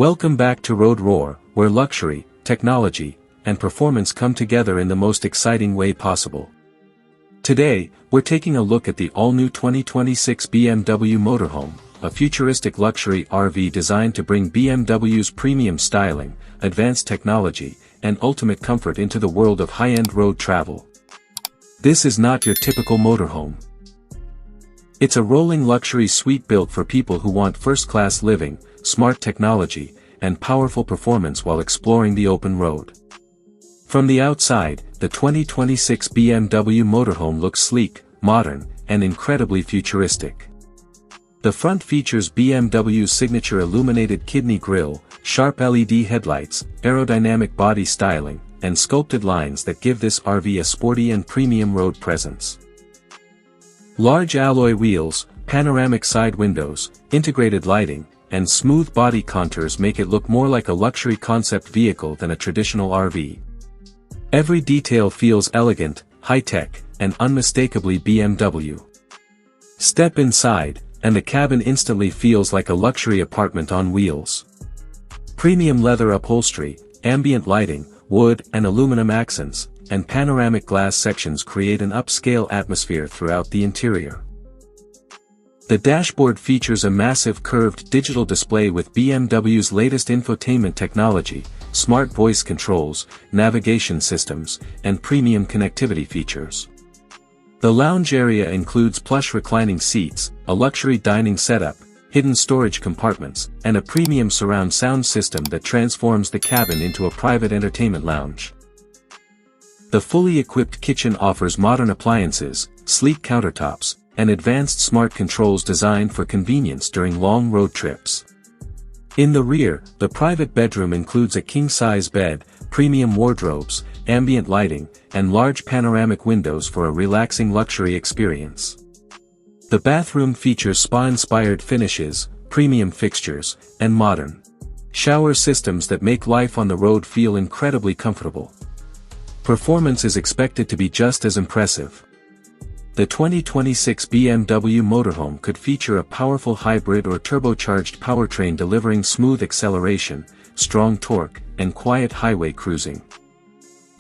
Welcome back to Road Roar, where luxury, technology, and performance come together in the most exciting way possible. Today, we're taking a look at the all-new 2026 BMW Motorhome, a futuristic luxury RV designed to bring BMW's premium styling, advanced technology, and ultimate comfort into the world of high-end road travel. This is not your typical motorhome. It's a rolling luxury suite built for people who want first-class living, smart technology, and powerful performance while exploring the open road. From the outside, the 2026 BMW Motorhome looks sleek, modern, and incredibly futuristic. The front features BMW's signature illuminated kidney grille, sharp LED headlights, aerodynamic body styling, and sculpted lines that give this RV a sporty and premium road presence. Large alloy wheels, panoramic side windows, integrated lighting, and smooth body contours make it look more like a luxury concept vehicle than a traditional RV. Every detail feels elegant, high-tech, and unmistakably BMW. Step inside, and the cabin instantly feels like a luxury apartment on wheels. Premium leather upholstery, ambient lighting, wood and aluminum accents, and panoramic glass sections create an upscale atmosphere throughout the interior. The dashboard features a massive curved digital display with BMW's latest infotainment technology, smart voice controls, navigation systems, and premium connectivity features. The lounge area includes plush reclining seats, a luxury dining setup, hidden storage compartments, and a premium surround sound system that transforms the cabin into a private entertainment lounge. The fully equipped kitchen offers modern appliances, sleek countertops, and advanced smart controls designed for convenience during long road trips. In the rear, the private bedroom includes a king-size bed, premium wardrobes, ambient lighting, and large panoramic windows for a relaxing luxury experience. The bathroom features spa-inspired finishes, premium fixtures, and modern shower systems that make life on the road feel incredibly comfortable. Performance is expected to be just as impressive. The 2026 BMW Motorhome could feature a powerful hybrid or turbocharged powertrain delivering smooth acceleration, strong torque, and quiet highway cruising.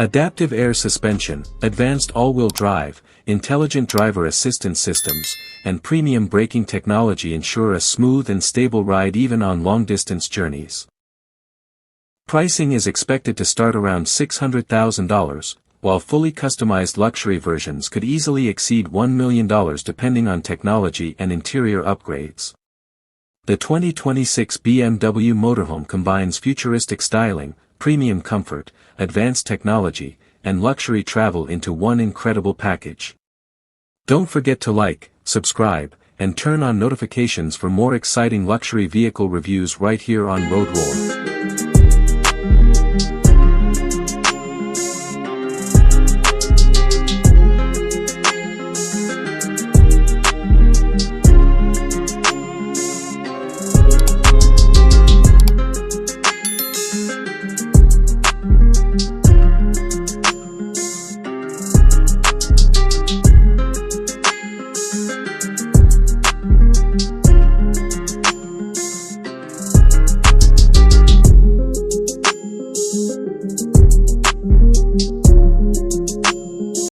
Adaptive air suspension, advanced all-wheel drive, intelligent driver assistance systems, and premium braking technology ensure a smooth and stable ride even on long-distance journeys. Pricing is expected to start around $600,000, while fully customized luxury versions could easily exceed $1 million depending on technology and interior upgrades. The 2026 BMW Motorhome combines futuristic styling, premium comfort, advanced technology, and luxury travel into one incredible package. Don't forget to like, subscribe, and turn on notifications for more exciting luxury vehicle reviews right here on Road Roar.